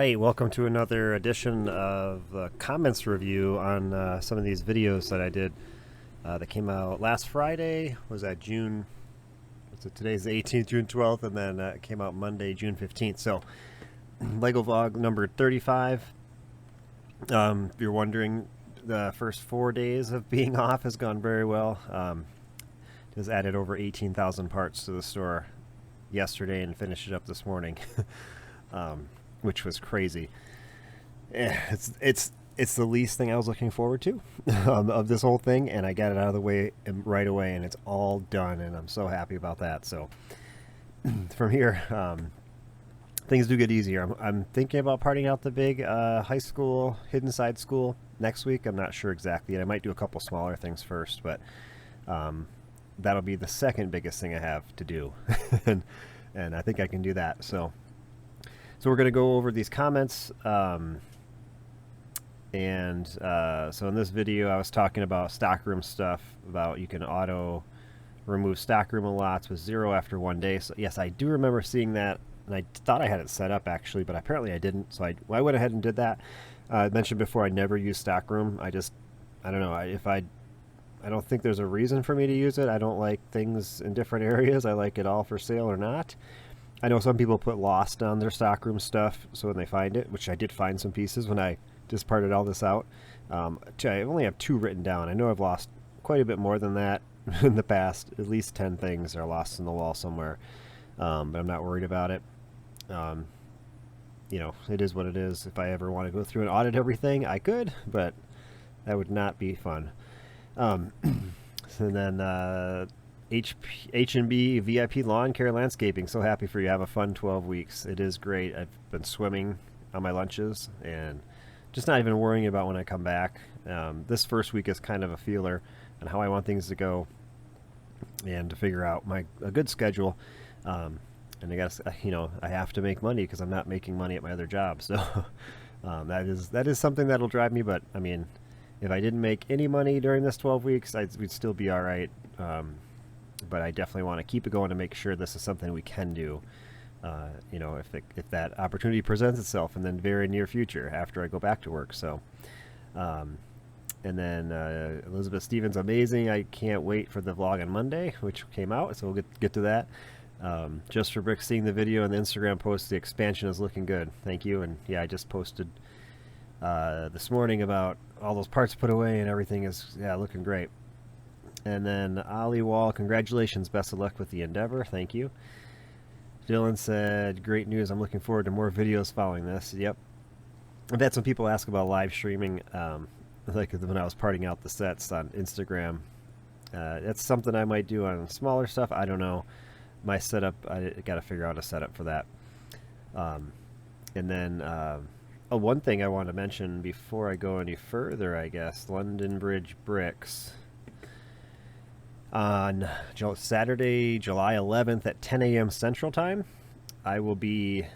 right, welcome to another edition of comments review on some of these videos that I did that came out last Friday. Was that June? So today's the 18th, June 12th, and then it came out Monday, June 15th. So Lego vlog number 35. If you're wondering, the first 4 days of being off has gone very well. Just added over 18,000 parts to the store yesterday and finished it up this morning. Which was crazy. It's the least thing I was looking forward to of this whole thing, and I got it out of the way right away, and it's all done, and I'm so happy about that. So from here, things do get easier. I'm thinking about parting out the big high school hidden side school next week. I'm not sure exactly yet. I might do a couple smaller things first, but that'll be the second biggest thing I have to do, and I think I can do that. So we're going to go over these comments. So in this video, I was talking about stockroom stuff, about you can auto remove stockroom lots with 0 after 1 day. So yes, I do remember seeing that, and I thought I had it set up actually, but apparently I didn't. So I went ahead and did that. I mentioned before I never use stockroom. I don't know. I don't think there's a reason for me to use it. I don't like things in different areas. I like it all for sale or not. I know some people put lost on their stockroom stuff, so when they find it, which I did find some pieces when I just parted all this out. I only have 2 written down. I know I've lost quite a bit more than that in the past. At least 10 things are lost in the wall somewhere, but I'm not worried about it. You know, it is what it is. If I ever want to go through and audit everything, I could, but that would not be fun. And then H&B VIP Lawn Care Landscaping. So happy for you. Have a fun 12 weeks. It is great. I've been swimming on my lunches and just not even worrying about when I come back. This first week is kind of a feeler on how I want things to go and to figure out a good schedule. And I guess, I have to make money because I'm not making money at my other job. So that is something that'll drive me. But I mean, if I didn't make any money during this 12 weeks, we'd still be all right. But I definitely want to keep it going to make sure this is something we can do, if that opportunity presents itself in the very near future after I go back to work. So, and then Elizabeth Stevens, amazing. I can't wait for the vlog on Monday, which came out, so we'll get to that. Just for Brick, seeing the video and the Instagram post, the expansion is looking good. Thank you. And yeah, I just posted this morning about all those parts put away and everything is looking great. And then Ollie Wall, congratulations, best of luck with the endeavor. Thank you. Dylan said, great news. I'm looking forward to more videos following this. Yep. I've had some people ask about live streaming, like when I was parting out the sets on Instagram. That's something I might do on smaller stuff. I don't know. My setup, I got to figure out a setup for that. And then one thing I want to mention before I go any further, I guess, London Bridge Bricks. On Saturday, July 11th at 10 a.m. Central Time, I will be,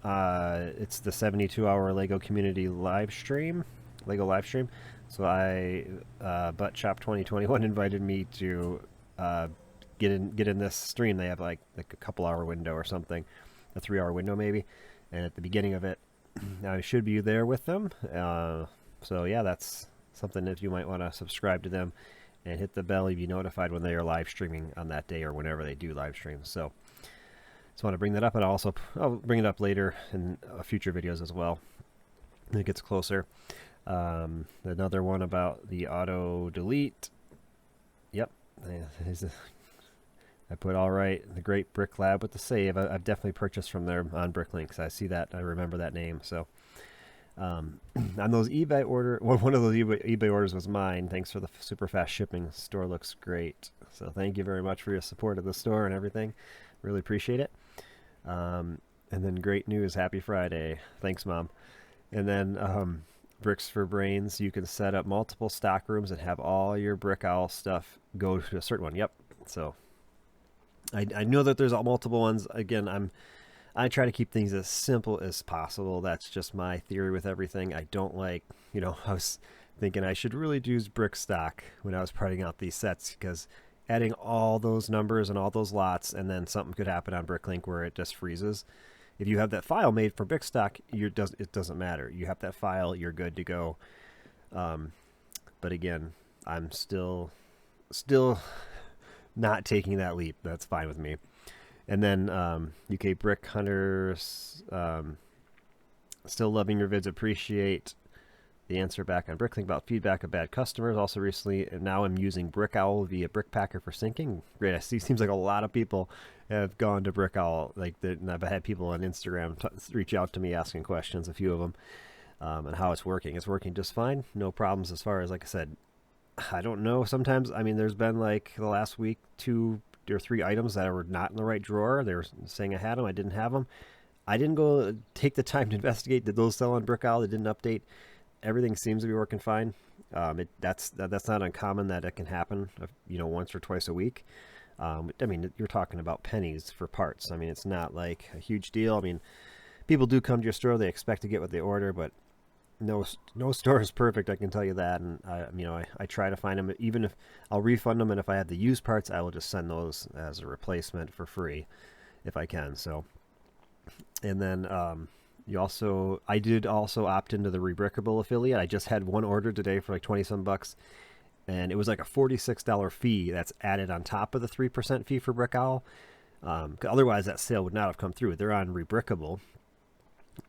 it's the 72-hour Lego community live stream, Lego live stream. So Butt Shop 2021 invited me to get in this stream. They have like a couple hour window or something, a 3-hour window maybe. And at the beginning of it, I should be there with them. So yeah, that's something that you might want to subscribe to them and hit the bell to be notified when they are live streaming on that day or whenever they do live streams. So just want to bring that up, and I'll bring it up later in future videos as well when it gets closer. Another one about the auto delete. Yep. I put all right, the Great Brick Lab with the save. I've definitely purchased from there on Bricklinks. I see that. I remember that name. So on those eBay one of those eBay orders was mine. Thanks for the super fast shipping. The store looks great. So thank you very much for your support of the store and everything. Really appreciate it. And then great news. Happy Friday. Thanks, Mom. And then Bricks for Brains. You can set up multiple stock rooms and have all your Brick Owl stuff go to a certain one. Yep. So I know that there's multiple ones. Again, I try to keep things as simple as possible. That's just my theory with everything. I don't like, I was thinking I should really use brick stock when I was parting out these sets, because adding all those numbers and all those lots, and then something could happen on Bricklink where it just freezes. If you have that file made for Brickstock, it doesn't matter. You have that file, you're good to go. But again, I'm still not taking that leap. That's fine with me. And then UK Brick Hunters, still loving your vids. Appreciate the answer back on Bricklink about feedback of bad customers. Also recently, now I'm using BrickOwl via Brickpacker for syncing. Great. I see. Seems like a lot of people have gone to BrickOwl. And I've had people on Instagram reach out to me asking questions. A few of them, and how it's working. It's working just fine. No problems as far as, like I said. I don't know. Sometimes, I mean, there's been like the last week 2 or 3 items that were not in the right drawer. They were saying I had them. I didn't have them. I didn't go take the time to investigate. Did those sell on BrickOwl? They didn't update. Everything seems to be working fine. That's not uncommon that it can happen, once or twice a week. I mean, you're talking about pennies for parts. I mean, it's not like a huge deal. I mean, people do come to your store. They expect to get what they order, but no store is perfect. I can tell you that. And I try to find them. Even if I'll refund them, and if I have the used parts, I will just send those as a replacement for free, if I can. So, and then I did also opt into the Rebrickable affiliate. I just had one order today for like 20 some bucks, and it was like a $46 fee that's added on top of the 3% fee for BrickOwl. Otherwise, that sale would not have come through. They're on Rebrickable.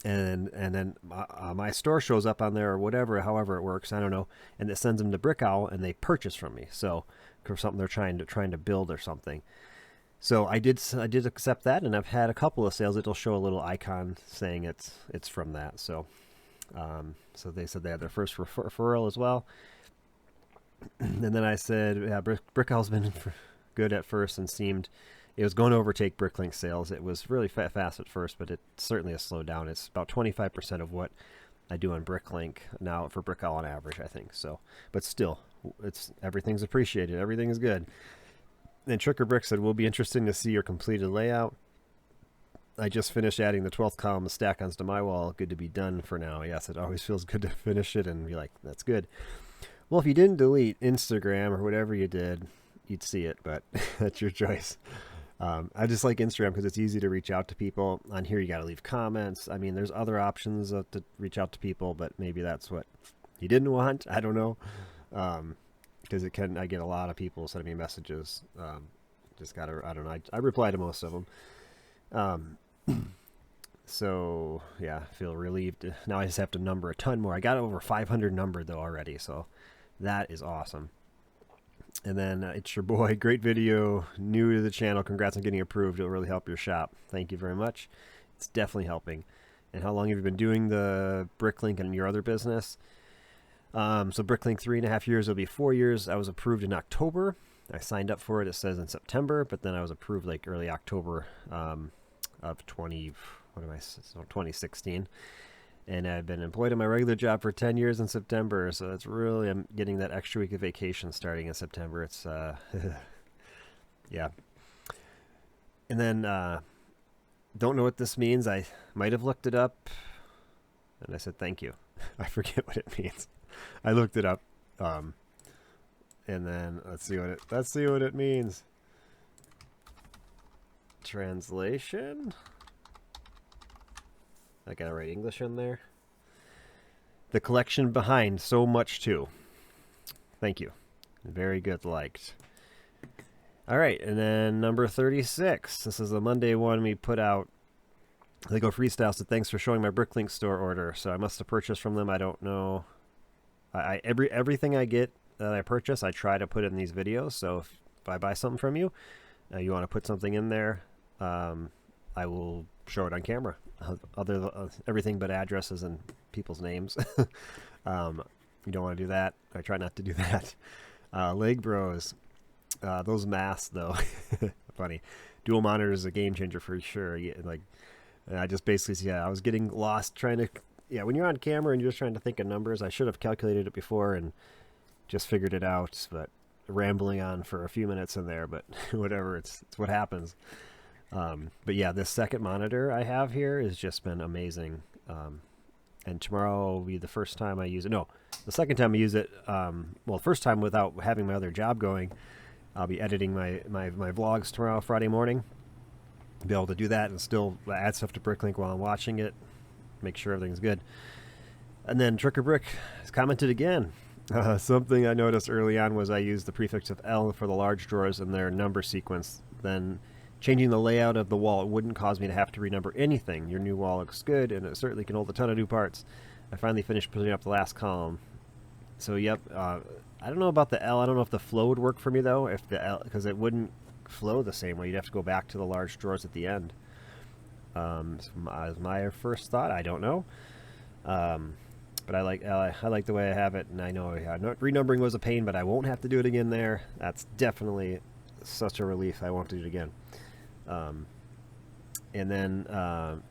And then my store shows up on there or whatever, however it works, I don't know, and it sends them to BrickOwl, and they purchase from me. So for something they're trying to build or something. So I did accept that, and I've had a couple of sales. It'll show a little icon saying it's from that. So so they said they had their first referral as well. And then I said, yeah, BrickOwl's been good at first and seemed. It was going to overtake Bricklink sales. It was really fast at first, but it certainly has slowed down. It's about 25% of what I do on Bricklink now for BrickOwl on average, I think. So, but still, everything's appreciated. Everything is good. And Tricker Brick said, "Will be interesting to see your completed layout. I just finished adding the 12th column of stack-ons to my wall. Good to be done for now." Yes, it always feels good to finish it and be like, that's good. Well, if you didn't delete Instagram or whatever you did, you'd see it, but that's your choice. I just like Instagram because it's easy to reach out to people. On here, you got to leave comments. I mean, there's other options to reach out to people, but maybe that's what you didn't want. I don't know. Because I get a lot of people sending me messages. Just got to, I don't know. I reply to most of them. So, yeah, I feel relieved. Now I just have to number a ton more. I got over 500 numbered, though, already. So that is awesome. And then it's your boy. Great video. New to the channel. Congrats on getting approved. It'll really help your shop. Thank you very much. It's definitely helping. And how long have you been doing the Bricklink and your other business? So Bricklink 3.5 years. It'll be 4 years. I was approved in October. I signed up for it. It says in September, but then I was approved like early October of 2016. And I've been employed in my regular job for 10 years in September. So that's really, I'm getting that extra week of vacation starting in September. It's, yeah. And then, don't know what this means. I might have looked it up. And I said, thank you. I forget what it means. I looked it up. And then let's see what it means. Translation. I gotta write English in there. The collection behind so much too. Thank you. Very good, liked. All right, and then number 36. This is the Monday one we put out. They go freestyle. So thanks for showing my Bricklink store order. So I must have purchased from them. I don't know. Everything I get that I purchase, I try to put in these videos. So if I buy something from you, you want to put something in there, I will show it on camera. Everything but addresses and people's names. You don't want to do that. I try not to do that. Leg Bros. Those masks, though. Funny. Dual monitor is a game changer for sure. Yeah, I just basically, I was getting lost trying to, when you're on camera and you're just trying to think of numbers, I should have calculated it before and just figured it out, but rambling on for a few minutes in there, but whatever, it's what happens. But yeah, this second monitor I have here has just been amazing. And tomorrow will be the first time I use it. No, the second time I use it, well, first time without having my other job going. I'll be editing my vlogs tomorrow, Friday morning. be able to do that and still add stuff to Bricklink while I'm watching it, make sure everything's good. And then Trick or Brick has commented again. Something I noticed early on was I used the prefix of L for the large drawers in their number sequence. Then changing the layout of the wall, it wouldn't cause me to have to renumber anything. Your new wall looks good, and it certainly can hold a ton of new parts. I finally finished putting up the last column. So yep, I don't know about the L. I don't know if the flow would work for me though, if the L, because it wouldn't flow the same way. You'd have to go back to the large drawers at the end. My first thought, I don't know. But I like the way I have it, and I know renumbering was a pain, but I won't have to do it again there. That's definitely such a relief. I won't do it again. And then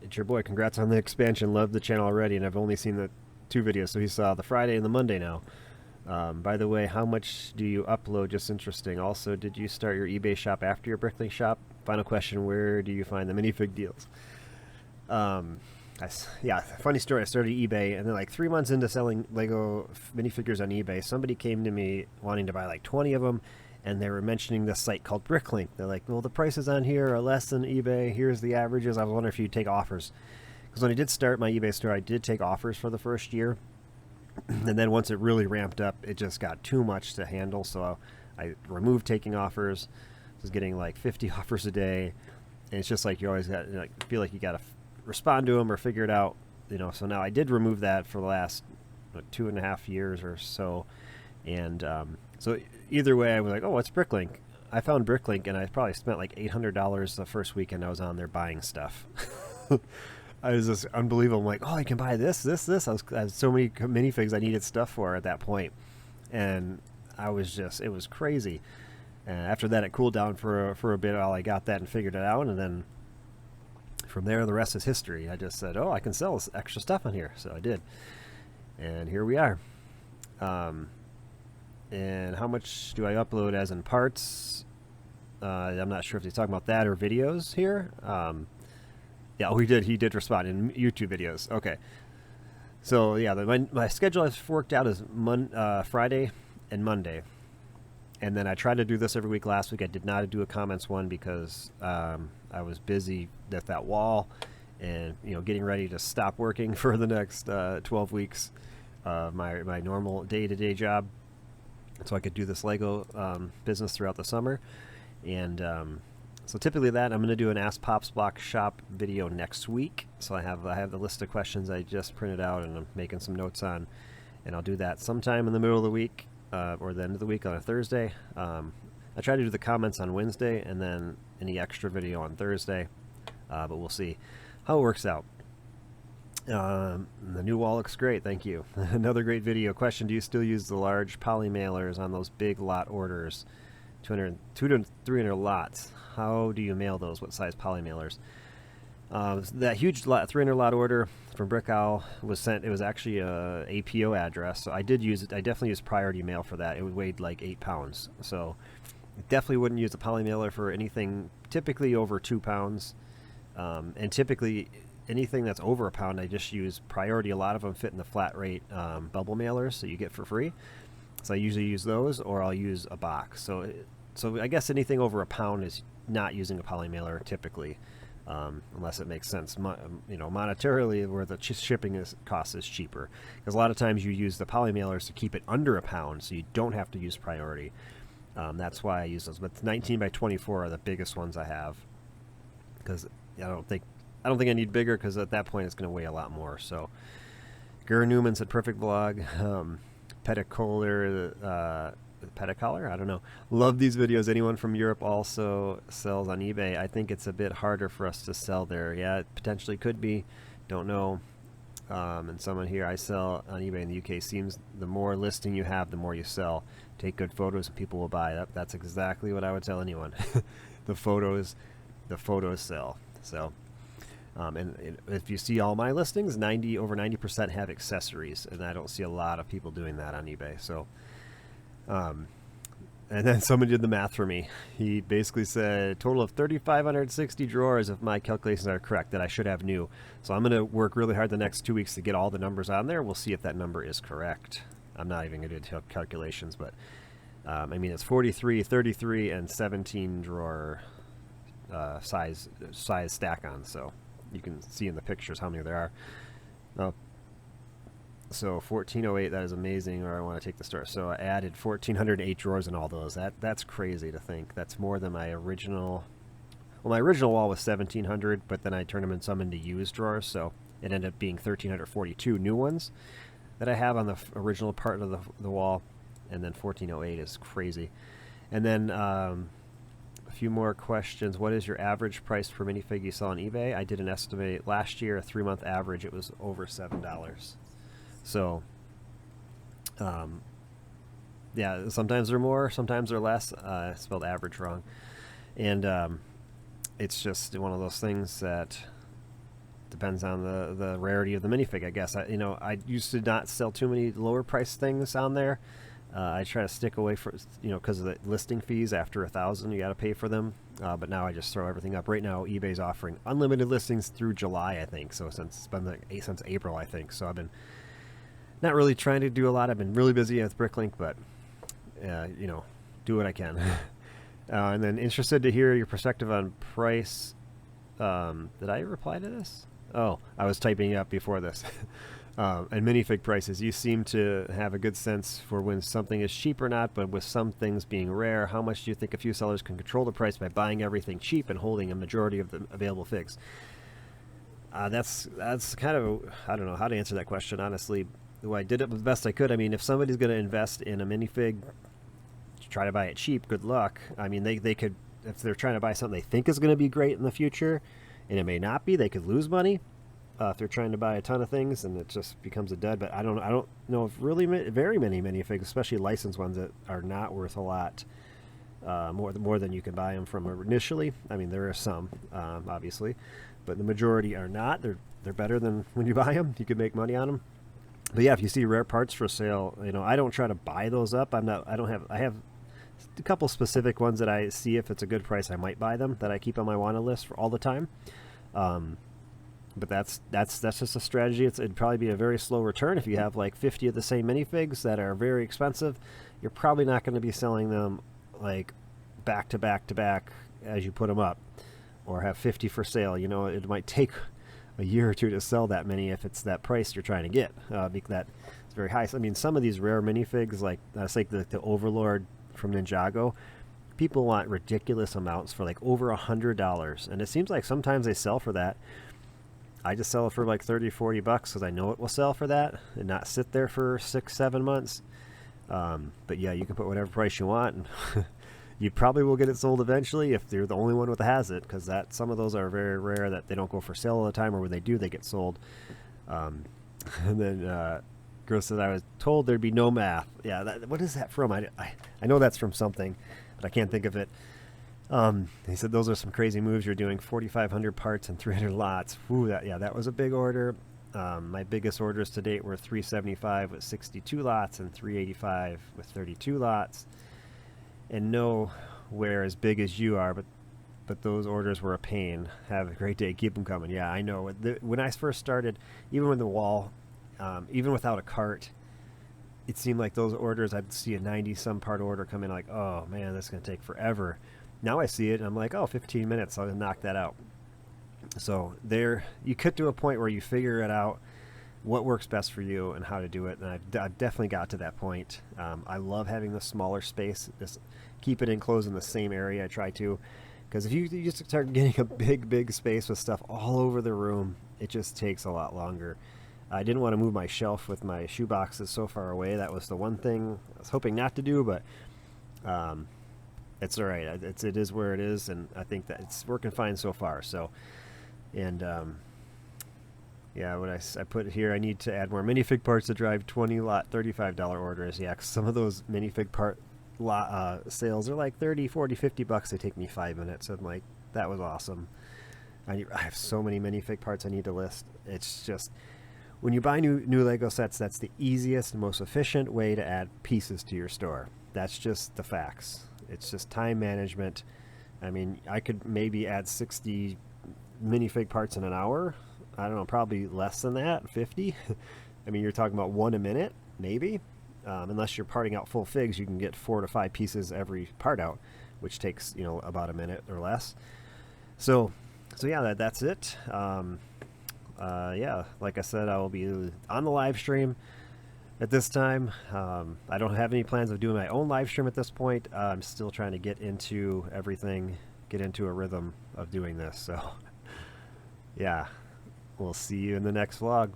it's your boy. Congrats on the expansion. Love the channel already, and I've only seen the 2 videos, so he saw the Friday and the Monday now. By the way, how much do you upload? Just interesting. Also, did you start your eBay shop after your Bricklink shop? Final question, where do you find the minifig deals? Yeah, funny story. I started eBay, and then like 3 months into selling Lego minifigures on eBay, somebody came to me wanting to buy like 20 of them, and they were mentioning this site called Bricklink. They're like, well, the prices on here are less than eBay. Here's the averages. I was wondering if you'd take offers. Because when I did start my eBay store, I did take offers for the first year. And then once it really ramped up, it just got too much to handle. So I removed taking offers. I was getting like 50 offers a day. And it's just like you always got, like, feel like you got to respond to them or figure it out, you know. So now I did remove that for the last 2.5 years or so, and so either way, I was like, oh, what's Bricklink? I found Bricklink, and I probably spent like $800 the first weekend I was on there buying stuff. I was just unbelievable. I'm like, oh, I can buy this. I had so many minifigs I needed stuff for at that point, and it was crazy. And after that, it cooled down for a bit while I got that and figured it out, and then from there, the rest is history. I just said, oh, I can sell this extra stuff on here. So I did. And here we are. And how much do I upload as in parts? I'm not sure if he's talking about that or videos here. Yeah, he did respond in YouTube videos. Okay. So, yeah, my schedule has worked out as Friday and Monday. And then I tried to do this every week last week. I did not do a comments one because I was busy with that wall and, you know, getting ready to stop working for the next 12 weeks, my normal day-to-day job, so I could do this Lego business throughout the summer. And so typically I'm going to do an Ask Pops Block Shop video next week. So I have the list of questions I just printed out and I'm making some notes on, and I'll do that sometime in the middle of the week. Or the end of the week on a Thursday. I try to do the comments on Wednesday and then any extra video on Thursday, but we'll see how it works out. The new wall looks great, thank you. Another great video. Question, do you still use the large poly mailers on those big lot orders? 200 to 300 lots. How do you mail those? What size poly mailers? That huge 300 lot order from Brick Owl was sent. It was actually a APO address, so I did use it. I definitely used priority mail for that. It weighed like 8 pounds, so definitely wouldn't use a poly mailer for anything typically over 2 pounds, and typically anything that's over a pound I just use priority. A lot of them fit in the flat rate bubble mailers that you get for free, so I usually use those, or I'll use a box. So I guess anything over a pound is not using a poly mailer typically. Unless it makes sense, you know, monetarily, where the shipping cost is cheaper. Because a lot of times you use the poly mailers to keep it under a pound, so you don't have to use priority. That's why I use those. But 19 by 24 are the biggest ones I have. Because I don't think I need bigger, because at that point it's going to weigh a lot more. So, Gura Newman said, perfect vlog. Petacollar, I don't know. Love these videos. Anyone from Europe also sells on eBay. I think it's a bit harder for us to sell there. Yeah, it potentially could be. Don't know. And someone here, I sell on eBay in the UK. Seems the more listing you have, the more you sell. Take good photos and people will buy. That's exactly what I would tell anyone. the photos sell. So, and if you see all my listings, over 90% have accessories, and I don't see a lot of people doing that on eBay. So. And then someone did the math for me. He basically said a total of 3,560 drawers, if my calculations are correct, that I should have new. So I'm going to work really hard the next 2 weeks to get all the numbers on there. We'll see if that number is correct. I'm not even going to do calculations, but I mean, it's 43, 33, and 17 drawer size stack-ons. So you can see in the pictures how many there are. So 1408, that is amazing. Or I want to take the store. So I added 1408 drawers in all those. That's crazy to think. That's more than my original. Well, my original wall was 1700, but then I turned them in some into used drawers, so it ended up being 1342 new ones that I have on the original part of the wall, and then 1408 is crazy. And then a few more questions. What is your average price per minifig you sell on eBay? I did an estimate last year, a 3-month average. It was over $7. So, yeah, sometimes they're more, sometimes they're less. I spelled average wrong. And it's just one of those things that depends on the rarity of the minifig, I guess. I used to not sell too many lower price things on there. I try to stick away from, because of the listing fees. After 1,000, you got to pay for them. But now I just throw everything up. Right now, eBay's offering unlimited listings through July, I think. So it's been since April, I think. So I've been not really trying to do a lot. I've been really busy with Bricklink, but do what I can. And then interested to hear your perspective on price. Did I reply to this? Oh, I was typing up before this. And minifig prices. You seem to have a good sense for when something is cheap or not, but with some things being rare, how much do you think a few sellers can control the price by buying everything cheap and holding a majority of the available figs? That's kind of, I don't know how to answer that question, honestly. I did it the best I could. I mean, if somebody's going to invest in a minifig, try to buy it cheap, good luck. I mean, they could, if they're trying to buy something they think is going to be great in the future, and it may not be, they could lose money. If they're trying to buy a ton of things and it just becomes a dud. But I don't know if really very many minifigs, especially licensed ones, that are not worth a lot more than you can buy them from initially. I mean, there are some, obviously, but the majority are not. They're better than when you buy them. You can make money on them. But yeah, if you see rare parts for sale, I don't try to buy those up. I have a couple specific ones that I see if it's a good price, I might buy them, that I keep on my wanted list for all the time. But that's just a strategy. It'd probably be a very slow return. If you have like 50 of the same minifigs that are very expensive, you're probably not going to be selling them like back to back to back as you put them up, or have 50 for sale. It might take a year or two to sell that many if it's that price you're trying to get. That it's very high. So, I mean, some of these rare minifigs, like the Overlord from Ninjago, people want ridiculous amounts for like over $100, and it seems like sometimes they sell for that. I just sell it for like $30-40 because I know it will sell for that and not sit there for 6-7 months. But yeah, you can put whatever price you want, and you probably will get it sold eventually if you're the only one that has it, because some of those are very rare that they don't go for sale all the time, or when they do, they get sold. And then Girl says, I was told there'd be no math. Yeah, what is that from? I know that's from something, but I can't think of it. He said, those are some crazy moves you're doing. 4,500 parts and 300 lots. Ooh, that was a big order. My biggest orders to date were 375 with 62 lots and 385 with 32 lots. And nowhere as big as you are, but those orders were a pain. Have a great day. Keep them coming. Yeah, I know. When I first started, even with the wall, even without a cart, it seemed like those orders, I'd see a 90-some part order come in like, oh, man, this is going to take forever. Now I see it, and I'm like, 15 minutes, I'll knock that out. So you get to a point where you figure it out, what works best for you and how to do it, and I've definitely got to that point. I love having the smaller space, just keep it enclosed in the same area. I try to, because if you just start getting a big space with stuff all over the room, it just takes a lot longer. I didn't want to move my shelf with my shoe boxes so far away. That was the one thing I was hoping not to do, but it's all right. It is where it is, and I think that it's working fine so far. So, and yeah, when I put it here, I need to add more minifig parts to drive 20 lot $35 orders. Yeah, 'cause some of those minifig part sales are like $30, $40, $50. They take me 5 minutes. I'm like, that was awesome. I have so many minifig parts I need to list. It's just, when you buy new Lego sets, that's the easiest and most efficient way to add pieces to your store. That's just the facts. It's just time management. I mean, I could maybe add 60 minifig parts in an hour. I don't know, probably less than that, 50. I mean, you're talking about 1 a minute, maybe. Unless you're parting out full figs, you can get 4 to 5 pieces every part out, which takes, about a minute or less. So, so yeah, that's it. Yeah, like I said, I will be on the live stream at this time. I don't have any plans of doing my own live stream at this point. I'm still trying to get into everything, get into a rhythm of doing this. So, yeah, we'll see you in the next vlog.